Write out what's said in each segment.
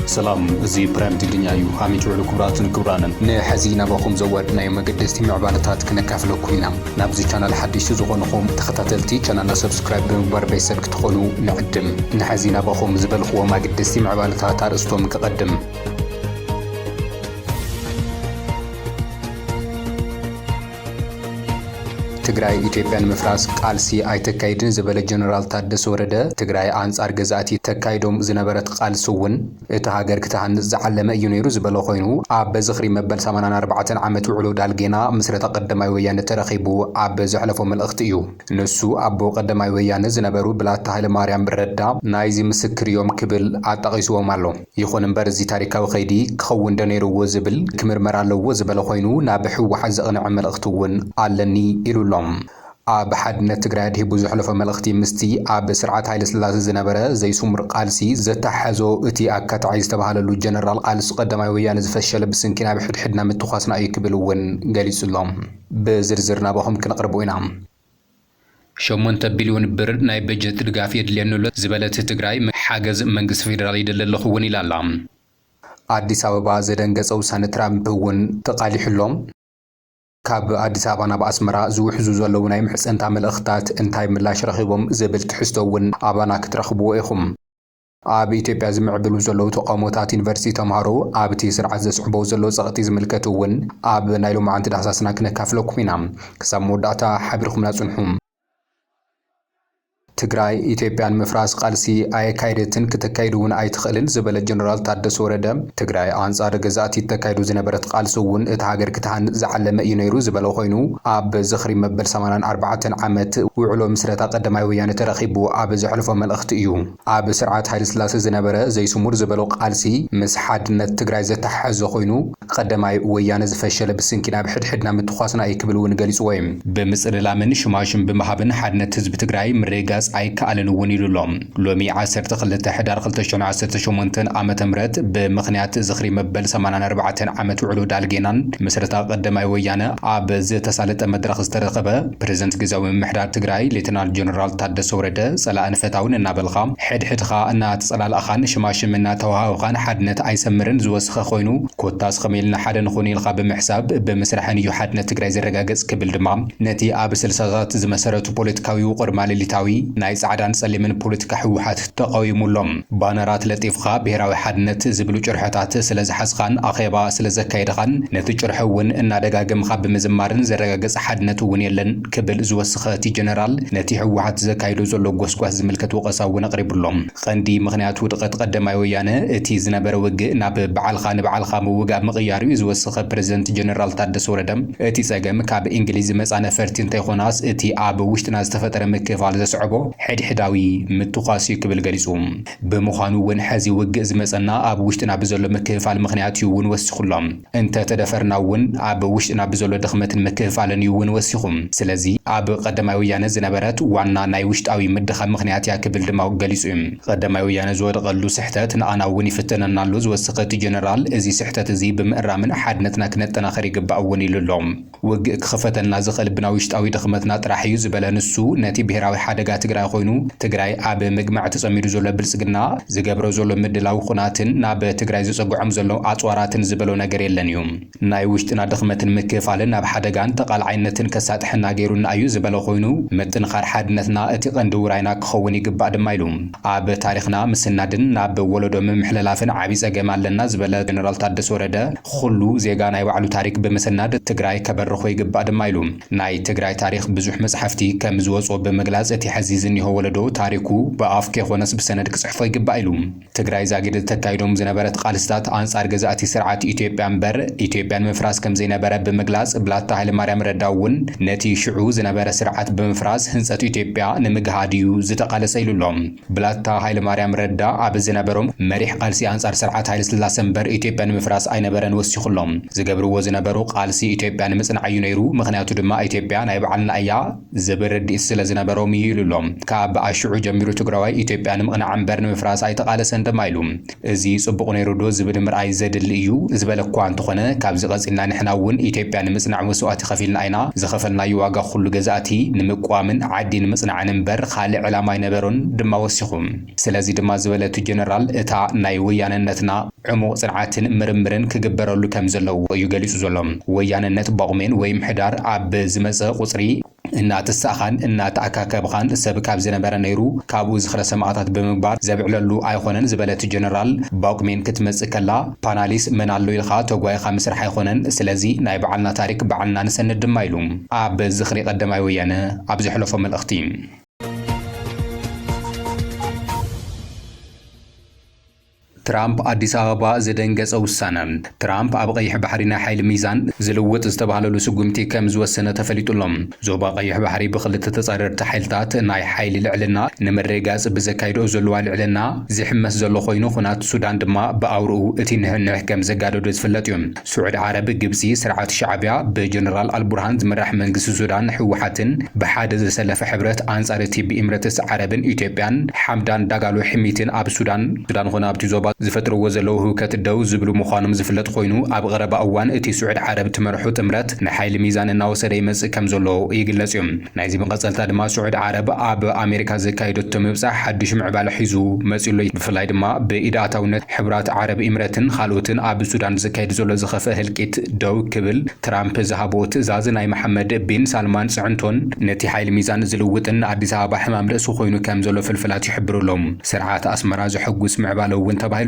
سلام زي برام تدنيايو هامي جعلو كبراتن كبرانن نحزينا بخم زوادنا يوم قدستي معبالتات كنا كافلو كوينا نابزي چانال حديث زغونخم تختاتلتي چانالنا سبسكرايب بمبار بيسبك تخونو نعدم نحزينا بخم زبالخو ما قدستي معبالتات ارستوم كقدم ትግራይ ኢትዮጵያን መፍራስ ቃልሲ አይተካይድን ዝበለ ጀነራል ታደሰ ወረደ ትግራይ አንጻር ገዛእቲ ተካይዶም ዝነበረት ቃልሱውን እቲ ሃገር ክተሃንጽ ዝዓለመ እዩ ነይሩ ዝበለ ኮይኑ ኣብ በዝኽሪ መበል 84 ዓመት ውዕሎ ዳልጌና ምስረታ ቀዳማይ ወያነ ተረኺቡ ኣብ ዘሕለፎ መልእኽቲ እዩ ንሱ ኣቦ ቀዳማይ ወያነ ዝነበሩ ብላታ ሃይለ ማርያም ረዳ ናይዚ ምስክር ዮም ክብል ኣጣቂስዎም ኣሎ ይኹን እምበር እዚ ታሪካዊ ኸይዲ ክኸውን እንደነይሩዎ ዝብል ክምርመራ ኣለዎ ዝበለ ኮይኑ ናብ ሕወሓት ዘቕንዕ መልእኽቲ እውን ኣለኒ ኢሉሎ ኣብ ሓድነት ትግራይ ድሂቡ ዝሕለፈ መልእኽቲ ምስቲ ኣብ ስርዓት ሃይለ ስላሴ ዝነበረ ዘይሱምር ቃልሲ ዘተሓዞ እቲ ኣካታዓይ ዝተባሃለሉ ጀነራል ቃልሲ ቀዳማይ ወያነ ዝፈሸለ ብስንኪና ብሕድሕድና ምትኳስና እዩ ክብል እውን ገሊጹሎም ብዝርዝር ናባኹም ክንቅርቡ ኢና 8 ቢልዮን ብር ናይ በጀት ድጋፍ የድልየንሎ ዝበለት ትግራይ ሓገዝ መንግስቲ ፌደራል ይደለለኹ እውን ኢላላ አዲስ አበባ ዘደንገጸ ውሳነ ትራምፕ እውን ተቃሊሕሎም ካብ አዲስ አበባ ናብ አስመራ ዝውሕዙ ዘለው ናይ ምሕጸንታ መልእኽታት እንታይ ምላሽ ረኺቦም ዝብል ትሕዝቶውን አባና ክትረኽብዎ ኢኹም ኣብ ኢትዮጵያ ዝምዕብሉ ዘለው ተቃውሞታት ዩኒቨርሲቲ ተምሃሮ ኣብቲ ስርዓት ዘስዕቦ ዘለው ጸቕጢ ዝምልከቱ እውን ኣብ ናይ ሎማዓንቲ ዳህሳስና ክነካፍለኩም ኢና ክሳብ መወዳእታ ሓቢርኩም ናጽንሑም ትግራይ ኢትዮጵያን መፍራስ ቃልሲ ኣይካይደትን ከተካይዱውን ኣይትኽእልን ዝበለ ጀነራል ታደሰ ወረደ ትግራይ አንጻር ገዛእቲ ተካይዱ ዝነበረት ቃልሲ እውን እቲ ሃገር ክተሃንጽ ዝዓለመ እዩ ነይሩ ዝበለ ኮይኑ ኣብ ዝኽሪ መበል 84 ዓመት ውዕሎ ምስረታ ቀዳማይ ወያነ ተረኺቡ ኣብ ዘሕለፎ መልእኽቲ እዩ ኣብ ስርዓት ሃይለ ስላሴ ዝነበረ ዘይስሙር ዝበለ ቃልሲ ምስ ሓድነት ትግራይ ዘተሓሓዘ ኮይኑ ቀዳማይ ወያነ ዝፈሸለ ብስንኪና ብሕድሕድና ምትኳስና እዩ ክብል እውን ገሊጹ ወይ ብምጽልላምን ሽማሽን ብምሃብን ሓድነት ህዝቢ ትግራይ ምርጋጽ ኣይከኣልን እውን ኢሉሎም ሎሚ 12 ሕዳር 2018 ዓመተ ምህረት ብምኽንያት ዝኽሪ መበል 84 ዓመት ውዕሎ ዳልጌናን ምስረታ ቀዳማይ ወያነ ኣብ ዝተሳለጠ መድረኽ ዝተረኸበ ፕሬዝደንት ግዝያዊ ምምሕዳር ትግራይ ሌተናል ጀነራል ታደሰ ወረደ ጸላእን ፈታውን እናበልኻ ሕድሕድኻ እናተጸላልኣኻን ሽማሽም እናተዋሃብኻን ሓድነት ኣይሰምርን ዝወስኸ ኮይኑ ኮታስ ኸመይልና ሓደ ንኾን ኢልኻ ብምሕሳብ ብምስራሕን እዩ ሓድነት ትግራይ ዘረጋገጽ ክብል ድማ ነቲ ኣብ 60ታት ዝመሰረቱ ፖለቲካዊ ውቅር ማለሊታዊ ናይ ጻዕዳን ጸሊምን ፖለቲካ ሕወሓት ተቃዊሙሎም ባነራት ለጢፍኻ ብሄራዊ ሓድነት ዝብሉ ጭርሖታት ስለ ዝሓስኻን ኣኼባ ስለ ዘካየድኻን ነቲ ጭርሖ እውን እናደጋገምኻ ብምዝማርን ዘረጋገጽ ሓድነት እውን የለን ክብል ዝወስኸ እቲ ጀነራል ነቲ ሕወሓት ዘካይዶ ዘሎ ጎስጓስ ዝምልከት ወቀሳ እውን ኣቕሪቡሎም ቀንዲ ምኽንያት ውድቀት ቀዳማይ ወያነ እቲ ዝነበረ ውግእ ናብ በዓልኻ ንበዓልኻ ምውጋብ ምቕያር እዩ ዝወስኸ ፕሬዝደንት ጀነራል ታደሰ ወረደ እቲ ጸገም ካብ እንግሊዝ መጻ ነፈርቲ እንተይኮናስ እቲ ኣብ ውሽጥና ዝተፈጠረ ምክፋል ዘስዕቦ ሕድሕዳዊ ምትኳስ ክብል ገሊጹ ብምዃኑ እውን ሕዚ ውግእ ዝመጸና ኣብ ውሽጥና ብዘሎ ምክፋል ምኽንያት እዩ እውን ወሲኹሎም እንተ ተደፈርና እውን ኣብ ውሽጥና ብዘሎ ድኽመትን ምክፋልን እዩ እውን ወሲኹም ስለዚ ኣብ ቀዳማይ ወያነ ዝነበረት ዋና ናይ ውሽጣዊ ምድኻም ምኽንያት ያ ክብል ድማ ገሊጹ ቀዳማይ ወያነ ዝወደቐሉ ስሕተት ንኣና እውን ይፍተነናሉ ዝወስኸ እቲ ጀነራል እዚ ስሕተት እዚ ብምእራምን ሓድነትና ክነጠናኸር ይግባእ እውን ኢሉሎም ውግእ ክኽፈተልና ዝኽእል ብና ውሽጣዊ ድኽመትና ጥራሕ እዩ ዝበለ ንሱ ነቲ ብሄራዊ ሓደጋ ትግራይ ኮይኑ ትግራይ ኣብ ምግማዕ ተጸሚዱ ዘሎ ብልጽግና ዝገብሮ ዘሎ ምድላው ኹናትን ናብ ትግራይ ዝጸጉዖም ዘሎ ኣጽዋራትን ዝበሎ ነገር የለን እዩ ናይ ውሽጥና ድኽመትን ምክፋልን ናብ ሓደጋን ተቓልዓይነትን ከሳጥሕና ገይሩና እዩ ዝበለ ኮይኑ ምጥንኻር ሓድነትና እቲ ቀንዲ ውራይና ክኸውን ይግባእ ድማ ኢሉ ኣብ ታሪኽና ምስናድን ናብ ወለዶ ምምሕልላፍን ዓቢ ጸገም ኣለና ዝበለ ጀነራል ታደሰ ወረደ ኩሉ ዜጋ ናይ ባዕሉ ታሪክ ብምስናድ ትግራይ ከበርኾ ይግባእ ድማ ኢሉ ናይ ትግራይ ታሪኽ ብዙሕ መጽሓፍቲ ከም ዝወጾ ብምግላጽ እቲ ሕዚ ዝኒሆ ወለዶ ታሪኩ በአፍ ከሆነስ በሰነድ ክጽሕፎ ይግባእ ኢሉ ትግራይ ዛጊድ ተካይዶም ዝነበረት ቃልስታት አንጻር ገዛእቲ ስርዓት ኢትዮጵያን በር ኢትዮጵያን መፍራስ ከም ዘይነበረ ብምግላጽ ብላታ ሃይለ ማርያም ረዳውን ነቲ ሽዑ ዝነበረ ስርዓት ብምፍራስ ህንጸት ኢትዮጵያ ንምግሃድ እዩ ዝተቃለሰ ኢሉሎም ብላታ ሃይለ ማርያም ረዳ ኣብ ዝነበሮም መሪሕ ቃልሲ አንጻር ስርዓት ሃይለ ስላሴ በር ኢትዮጵያን መፍራስ ኣይነበረን ወሲኹሎም ዝገብርዎ ዝነበሩ ቃልሲ ኢትዮጵያን ምጽናዕ እዩ ነይሩ ምኽንያቱ ድማ ኢትዮጵያ ናይ በዓልና እያ ዝብርድ ስለ ዝነበሮም ይሉሎም ካብ ኣሽዑ ጀሚሩ ትግራዋይ ኢትዮጵያን ምቕናዕ እምበር ንምፍራስ ኣይተቃለሰን ድማ ኢሉ እዚ ጽቡቕ ነይሩ ዶ ዝብል ምርኣይ ዘድሊ እዩ ዝበለ እኳ እንተኾነ ካብዚ ቀፂልና ንሕና እውን ኢትዮጵያ ንምጽናዕ መስዋዕቲ ከፊልና ኢና ዝኸፈልናዮ ዋጋ ኩሉ ገዛእቲ ንምቋምን ዓዲ ንምጽናዕን እምበር ካልእ ዕላማ ኣይነበሮን ድማ ወሲኹም ስለዚ ድማ ዝበለቱ ጀነራል እታ ናይ ወያነነትና ዕሙቕ ጽንዓትን ምርምርን ክግበረሉ ከም ዘለዎ እዩ ገሊጹ ዘሎ ወያነነት ባቑሜን ወይ ምሕዳር ኣብ ዝመጽእ ቁጽሪ እናተሳኻን እናተኣካከብኻን ሰብ ካብ ዝነበረ ነይሩ ካብኡ ዝኽረ ሰማዕታት ብምግባር ዘብዕለሉ ኣይኾነን ዝበለት ጀነራል ባቁሜን ክትመጽእ ከላ ፓናሊስ መን ኣሎ ኢልኻ ተጓይኻ ምስራሕ ኣይኾነን ስለዚ ናይ በዓልና ታሪክ በዓልና ንሰንድ ድማ ኢሉ ኣብ ዝኽሪ ቀዳማይ ወያነ ኣብ ዝሕለፎ መልእኽቲ ትራምፕ አዲስ አበባ ዘደንገጸ ውሳነ ትራምፕ ኣብ ቀይሕ ባሕሪ ናይ ሓይሊ ሚዛን ዝልውጥ ዝተባሃለሉ ስጉምቲ ከም ዝወሰነ ተፈሊጡሎም ዞባ ቀይሕ ባሕሪ ብኽልተ ተጻረርቲ ሓይልታት ናይ ሓይሊ ልዕልና ንምርጋጽ ብዘካይዶ ዘለዋ ልዕልና ዝሕመስ ዘሎ ኮይኑ ኩናት ሱዳን ድማ ብኣውርኡ እቲ ንሕንሕ ከም ዘጋደዶ ዝፍለጥ እዩ ስዑድ ዓረብ ግብጺ ስርዓት ሻዕብያ ብጀነራል አልቡርሃን ዝመራሕ መንግስቲ ሱዳን ሕወሓትን ብሓደ ዘሰለፈ ሕብረት አንጻር እቲ ብኢምሬትስ ዓረብን ኢትዮጵያን ሓምዳን ዳጋሎ ሕሚትን ኣብ ሱዳን ኾነ ኣብቲ ዞባ ዝፈጥርዎ ዘለው ህውከት ደው ዝብሉ ምዃኖም ዝፍለጥ ኮይኑ ኣብ ቀረባ እዋን እቲ ስዑድ ዓረብ ትመርሑ ጥምረት ንሓይሊ ሚዛን እናወሰደ ይመጽእ ከም ዘሎ ይግለጽ እዩ ናይዚ መቐጸልታ ድማ ስዑድ ዓረብ ኣብ ኣሜሪካ ዘካይደቶ ምብጻሕ ሓድሽ ምዕባለ ሒዙ መጺሉ ብፍላይ ድማ ብኢዳታውነት ሕብራት ዓረብ ኢምሬትን ካልኦትን ኣብ ሱዳን ዘካይድ ዘሎ ዝኸፈ ህልቂት ደው ክብል ትራምፕ ዝሃቦ ትእዛዝ ናይ መሐመድ ቢን ሳልማን ጽዕንቶን ነቲ ሓይሊ ሚዛን ዝልውጥን ኣዲስ ኣበባ ሕማም ርእሱ ኮይኑ ከም ዘሎ ፍልፍላት ይሕብሩሎም ስርዓት ኣስመራ ዝሕጉስ ምዕባለ እውን ተባሂሉ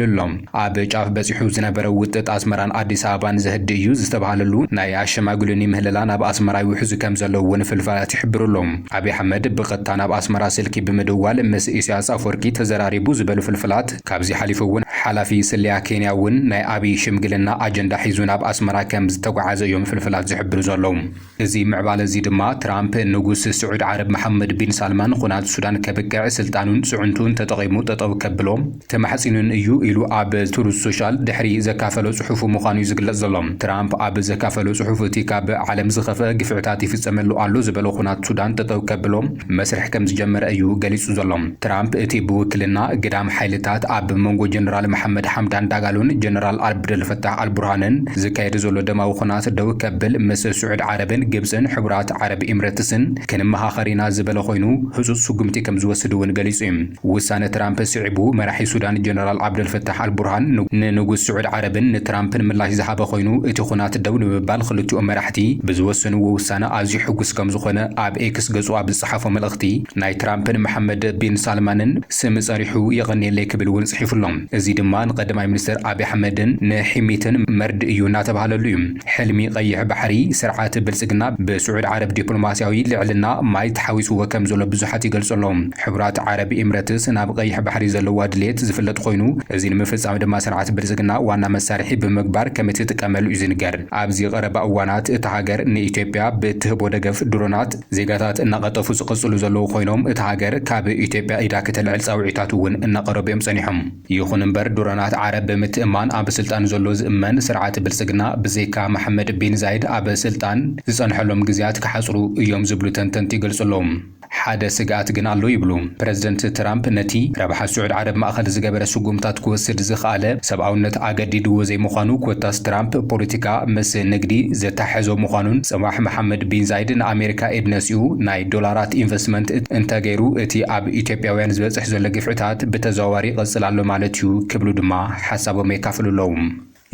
ኣብ ጫፍ በፂሑ ዝነበረ ውጥጥ ኣስመራን ኣዲስ ኣበባን ዘህዲ እዩ ዝተባሃለሉ ናይ ኣሸማግሉኒ ምህለላ ናብ ኣስመራ ይውሕዙ ከም ዘለዎ ፍልፍላት ይሕብሩሎም አብይ አሕመድ ብቐጥታ ናብ ኣስመራ ስልኪ ብምድዋል ምስ ኢሳያስ አፈወርቂ ተዘራሪቡ ዝበሉ ፍልፍላት ካብዚ ሓሊፉ እውን ሓላፊ ስልያ ኬንያ እውን ናይ አብይ ሽምግልና አጀንዳ ሒዙ ናብ ኣስመራ ከም ዝተጓዓዘ እዮም ፍልፍላት ዝሕብሩ ዘለው እዚ ምዕባለ እዚ ድማ ትራምፕ ንጉስ ስዑድ ዓረብ መሐመድ ቢን ሳልማን ኩናት ሱዳን ከብቅዕ ስልጣኑን ጽዕንቱን ተጠቒሙ ጠጠው ከብሎም ተማሕጺኑን እዩ ኢሉ ኣብ ትሩዝ ሶሻል ድሕሪ ዘካፈለ ጽሑፉ ምዃኑ ዝግለጽ ዘሎ ትራምፕ ኣብ ዘካፈለ ጽሑፉ እቲ ካብ ዓለም ዝኸፈ ግፍዕታት ይፍጸመሉ ኣሎ ዝበለ ኩናት ሱዳን ጠጠው ከብሎም መስርሕ ከም ዝጀመረ እዩ ገሊጹ ዘሎ ትራምፕ እቲ ብውክልና ግዳም ሓይልታት ኣብ መንጎ ጀነራል መሐመድ ሓምዳን ዳጋሎን ጀነራል አብደል ፈታህ አልቡርሃንን ዝካየድ ዘሎ ደማዊ ኩናት ደው ከብል ምስ ስዑድ ዓረብን ግብጽን ሕብራት ዓረብ ኢምሬትስን ክንመሃኸሪና ዝበለ ኮይኑ ህጹጽ ስጉምቲ ከም ዝወስድ እውን ገሊጹ እዩ ውሳነ ትራምፕ ስዒቡ መራሒ ሱዳን ጀነራል አብደል ፈታህ አልቡርሃን ንንጉስ ስዑድ ዓረብን ንትራምፕን ምላሽ ዝሃበ ኮይኑ እቲ ኩናት ደው ንምባል ክልቲኦም መራሕቲ ብዝወሰንዎ ውሳነ ኣዝዩ ሕጉስ ከም ዝኾነ ኣብ ኤክስ ገጹ ኣብ ዝጸሓፎ መልእኽቲ ናይ ትራምፕን መሐመድ ቢን ሳልማንን ስም ጸሪሑ የቐኒየለይ ክብል እውን ጽሒፉሎም እዚ ድማ ንቀዳማይ ሚኒስትር አብይ አሕመድን ንሕሚትን መርድ እዩ እናተባሃለሉ እዩ ሕልሚ ቀይሕ ባሕሪ ስርዓት ብልጽግና ብስዑድ ዓረብ ዲፕሎማሲያዊ ልዕልና ማይ ተሓዊስዎ ከም ዘሎ ብዙሓት ይገልጸሎም ሕብራት ዓረብ ኢምሬትስ ናብ ቀይሕ ባሕሪ ዘለዋ ድሌት ዝፍለጥ ኮይኑ እዚ ንምፍጻም ድማ ስርዓት ብልጽግና ዋና መሳርሒ ብምግባር ከም እትጥቀመሉ እዩ ዝንገር ኣብዚ ቀረባ እዋናት እቲ ሃገር ንኢትዮጵያ ብትህቦ ደገፍ ድሮናት ዜጋታት እናቐጠፉ ዝቕጽሉ ዘለዉ ኮይኖም እቲ ሃገር ካብ ኢትዮጵያ ኢዳ ክትልዕል ጻውዒታት እውን እናቐረቡ እዮም ጸኒሖም ይኹን እምበር ድሮናት ዓረብ ብምትእማን ኣብ ስልጣን ዘሎ ዝእመን ስርዓት ብልጽግና ብዘይካ መሐመድ ቢን ዛይድ ኣብ ስልጣን ዝጸንሐሎም ግዜያት ክሓጽሩ እዮም ዝብሉ ተንተንቲ ይገልጹሎም ሓደ ስጋት ግን ኣሎ ይብሉ ፕሬዝደንት ትራምፕ ነቲ ረብሓ ስዑድ ዓረብ ማእኸል ዝገበረ ስጉምታት ክወስድ ዝኽኣለ ሰብኣውነት ኣገዲድዎ ዘይምዃኑ ኮታስ ትራምፕ ፖለቲካ ምስ ንግዲ ዘተሓሕዞ ምዃኑን ጽባሕ መሐመድ ቢን ዛይድ ንኣሜሪካ ኢድ ነሲኡ ናይ ዶላራት ኢንቨስትመንት እንተገይሩ እቲ ኣብ ኢትዮጵያውያን ዝበጽሕ ዘሎ ግፍዕታት ብተዘዋዋሪ ይቐጽል ኣሎ ማለት እዩ ክብሉ ድማ ሓሳቦም የካፍሉለዉ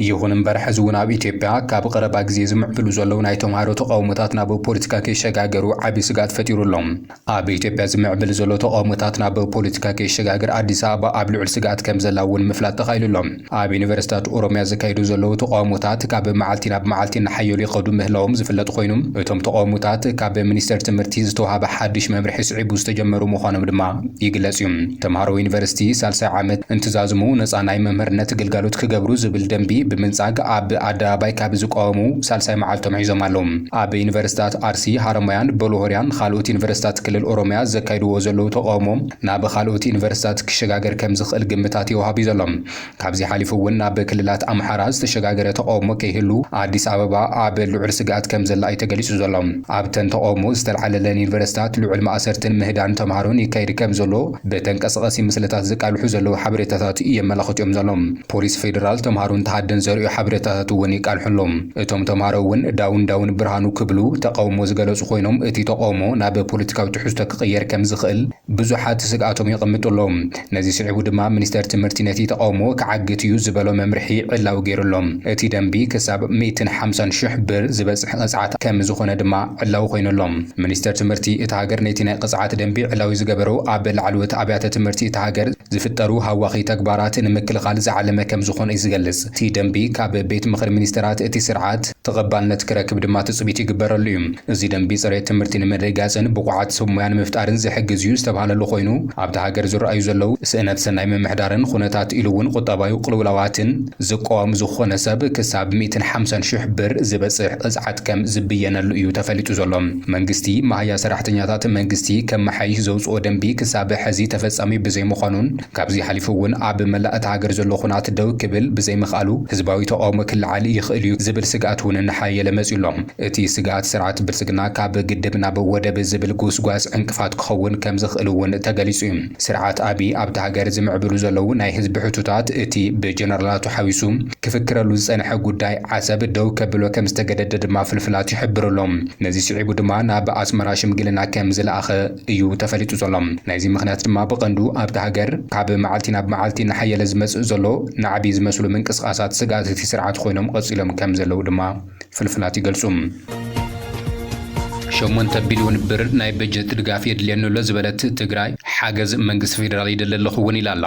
ይኹን እምበር ሕዚ እውን ኣብ ኢትዮጵያ ካብ ቀረባ ግዜ ዝምዕብሉ ዘለዉ ናይ ተምሃሮ ተቃውሞታት ናብ ፖለቲካ ከይሸጋገሩ ዓብዪ ስጋት ፈጢሩሎም ኣብ ኢትዮጵያ ዝምዕብል ዘሎ ተቃውሞታት ናብ ፖለቲካ ከይሸጋገር ኣዲስ ኣበባ ኣብ ልዑል ስጋት ከም ዘላ እውን ምፍላጥ ተኻኢሉሎም ኣብ ዩኒቨርሲታት ኦሮምያ ዝካየዱ ዘለዉ ተቃውሞታት ካብ መዓልቲ ናብ መዓልቲ እናሓየሉ ይኸዱ ምህላዎም ዝፍለጥ ኮይኑ እቶም ተቃውሞታት ካብ ሚኒስተር ትምህርቲ ዝተዋሃበ ሓድሽ መምርሒ ስዒቡ ዝተጀመሩ ምዃኖም ድማ ይግለጽ እዩ ተምሃሮ ዩኒቨርሲቲ ሳልሳይ ዓመት እንትዛዝሙ ነፃ ናይ መምህርነት ግልጋሎት ክገብሩ ዝብል ደንቢ ብምንጻግ ኣብ ኣደባባይ ካብ ዝቃወሙ ሳልሳይ መዓልቶም ሒዞም ኣለዉ። ኣብ ዩኒቨርሲታት ኣርሲ፣ ሃረማያን፣ በሎሆርያን ካልኦት ዩኒቨርሲታት ክልል ኦሮሚያ ዘካይድዎ ዘለዉ ተቃውሞ ናብ ካልኦት ዩኒቨርሲታት ክሸጋገር ከም ዝኽእል ግምታት ይወሃብ ዘሎ። ካብዚ ሓሊፉ እውን ናብ ክልላት ኣምሓራ ዝተሸጋገረ ተቃውሞ ከይህሉ ኣዲስ ኣበባ ኣብ ልዑል ስግኣት ከም ዘላ እዩ ተገሊጹ ዘሎ። ኣብተን ተቃውሞ ዝተልዓለለን ዩኒቨርሲታት ልዑል ማእሰርትን ምህዳን ተምሃሮን ይካይድ ከም ዘሎ ብተንቀሳቐሲ ምስልታት ዝቃልሑ ዘለዉ ሓበሬታታት የመላኽቱ ዘሎም። ፖሊስ ፌደራል ተምሃሮን ተሃደን ዘርእዩ ሓበሬታታት እውን ይቃልሑሎም። እቶም ተምሃሮ እውን ዳውን ብርሃኑ ክብሉ ተቃውሞ ዝገለጹ ኮይኖም እቲ ተቃውሞ ናብ ፖለቲካዊ ትሕዝቶ ክቕየር ከም ዝኽእል ብዙሓት ስግኣቶም ይቕምጡሎም። ነዚ ስዒቡ ድማ ሚኒስተር ትምህርቲ ነቲ ተቃውሞ ክዓግት እዩ ዝበሎ መምርሒ ዕላው ገይሩሎም። እቲ ደንቢ ክሳብ 150,000 ብር ዝበጽሕ ቅጽዓት ከም ዝኾነ ድማ ዕላው ኮይኑሎም። ሚኒስተር ትምህርቲ እቲ ሃገር ነቲ ናይ ቅጽዓት ደንቢ ዕላዊ ዝገበሩ ኣብ ላዕለዎት ኣብያተ ትምህርቲ እቲ ሃገር ዝፍጠሩ ሃዋኺ ተግባራት ንምክልኻል ዝዓለመ ከም ዝኾነ እዩ ዝገልጽ። እቲ ደንቢ ካብ ቤት ምኽሪ ሚኒስተራት እቲ ስርዓት ተቐባልነት ክረክብ ድማ ትጽቢት ይግበረሉ እዩ። እዚ ደንቢ ጽሬት ትምህርቲ ንምርጋጽን ብቑዓት ሰብ ሞያ ንምፍጣርን ዝሕግዝ እዩ ዝተባሃለሉ ኮይኑ ኣብቲ ሃገር ዝረኣዩ ዘለዉ ስእነት ሰናይ ምምሕዳርን ኩነታት ኢሉ እውን ቁጠባዊ ቅልውላዋትን ዝቆም ዝኾነ ሰብ ክሳብ 150,000 ብር ዝበጽሕ ቅጽዓት ከም ዝብየነሉ እዩ ተፈሊጡ ዘሎ። መንግስቲ ማህያ ሰራሕተኛታት መንግስቲ ከም መሓይሽ ዘውፅኦ ደንቢ ክሳብ ሕዚ ተፈጻሚ ብዘይምዃኑን ካብዚ ሓሊፉ እውን ኣብ መላእቲ ሃገር ዘሎ ኩናት ደው ክብል ብዘይምኽኣሉ ህዝባዊ ተቃውሞ ክለዓል ይኽእል እዩ ዝብል ስግኣት እውን ንሓየለ መጺሎም። እቲ ስግኣት ስርዓት ብልጽግና ካብ ግድብ ናብ ወደብ ዝብል ጉስጓስ ዕንቅፋት ክኸውን ከም ዝኽእል እውን ተገሊጹ እዩ። ስርዓት ኣብይ ኣብቲ ሃገር ዝምዕብሉ ዘለዉ ናይ ህዝቢ ሕቱታት እቲ ብጀነራላቱ ሓዊሱ ክፍክረሉ ዝጸንሐ ጉዳይ ዓሰብ ደው ከብሎ ከም ዝተገደደ ድማ ፍልፍላት ይሕብሩሎም። ነዚ ስዒቡ ድማ ናብ ኣስመራ ሽምግልና ከም ዝለኣኸ እዩ ተፈሊጡ ዘሎ። ናይዚ ምኽንያት ድማ ብቐንዱ ኣብቲ ሃገር ካብ መዓልቲ ናብ መዓልቲ ንሓየለ ዝመጽእ ዘሎ ንዓብዪ ዝመስሉ ምንቅስቓሳት ስግኣት እቲ ስርዓት ኮይኖም ቀጺሎም ከም ዘለዉ ድማ ፍልፍላት ይገልጹ። 8 ቢልዮን ብር ናይ በጀት ድጋፍ የድልየኒ ኣሎ ዝበለት ትግራይ ሓገዝ መንግስቲ ፌደራል ይደሊ ኣለኹ እውን ኢላ ኣላ።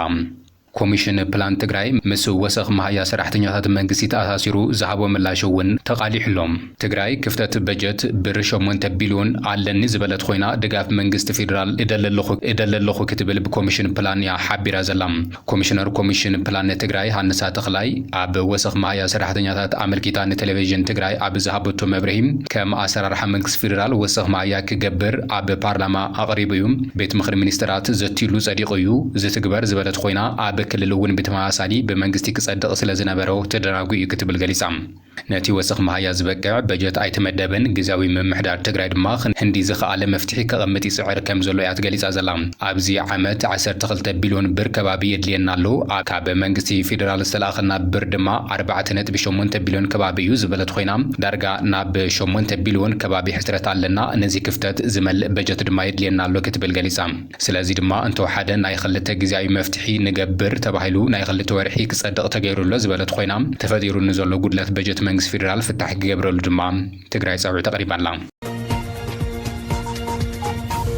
ኮሚሽን ፕላን ትግራይ ምስ ወሰኽ ማህያ ሰራሕተኛታት መንግስቲ ተኣሳሲሩ ዝሃቦ ምላሽ እውን ተቃሊሕሎም። ትግራይ ክፍተት በጀት ብር 8 ቢልዮን ኣለኒ ዝበለት ኮይና ድጋፍ መንግስቲ ፌደራል እደለለኹ ክትብል ብኮሚሽን ፕላን ያ ሓቢራ ዘላ። ኮሚሽነር ኮሚሽን ፕላን ትግራይ ሃንሳ ተኽላይ ኣብ ወሰኽ ማህያ ሰራሕተኛታት ኣመልኪታ ንቴሌቪዥን ትግራይ ኣብ ዝሃበቶ መብርሂ ከም ኣሰራርሓ መንግስቲ ፌደራል ወሰኽ ማህያ ክገብር ኣብ ፓርላማ ኣቕሪቡ እዩ ቤት ምኽሪ ሚኒስትራት ዘቲሉ ጸዲቑ እዩ ዝትግበር ዝበለት ኮይና ኣብ ክልል እውን ብተመሳሳሊ ብመንግስቲ ክጸድቕ ስለ ዝነበረው ተደራጉ እዩ ክትብል ገሊጻ። ነቲ ወሰኽ ማህያ ዝበቅዕ በጀት ኣይተመደበን ጊዜያዊ ምምሕዳር ትግራይ ድማ ህንዲ ዝኸኣለ መፍትሒ ከቐምጥ ይጽዕር ከም ዘሎ እያ ትገሊጻ ዘላ። ኣብዚ ዓመት 12 ቢልዮን ብር ከባቢ የድልየና ኣሎ። ካብ መንግስቲ ፌደራል ዝተለኣኸና ብር ድማ 4.8 ቢልዮን ከባቢ እዩ ዝበለት ኮይና ዳርጋ ናብ 8 ቢልዮን ከባቢ ሕስረት ኣለና። ነዚ ክፍተት ዝመልእ በጀት ድማ የድልየና ኣሎ ክትብል ገሊጻ። ስለዚ ድማ እንተወሓደ ናይ ክልተ ጊዜያዊ መፍትሒ ንገብር ተባሂሉ ናይ ክልተ ወርሒ ክጸድቕ ተገይሩሎ ዝበለት ኮይና ተፈጢሩ ንዘሎ ጉድለት በጀት መንግስቲ ፌደራል ፍታሕ ክገብረሉ ድማ ትግራይ ጸብዒ ተቐሪባላ።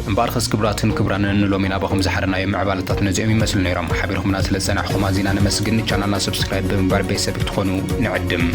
እምበኣርኸስ ክቡራትን ክቡራንን ሎሚ ናባኹም ዝሓረናዮ ምዕባለታት ነዚኦም ይመስሉ ነይሮም። ሓቢርኹምና ስለ ዝጸናሕኹም ኣዝና ነመስግን። ቻናልና ሰብስክራይብ ብምግባር ቤተሰብ ክትኾኑ ንዕድም።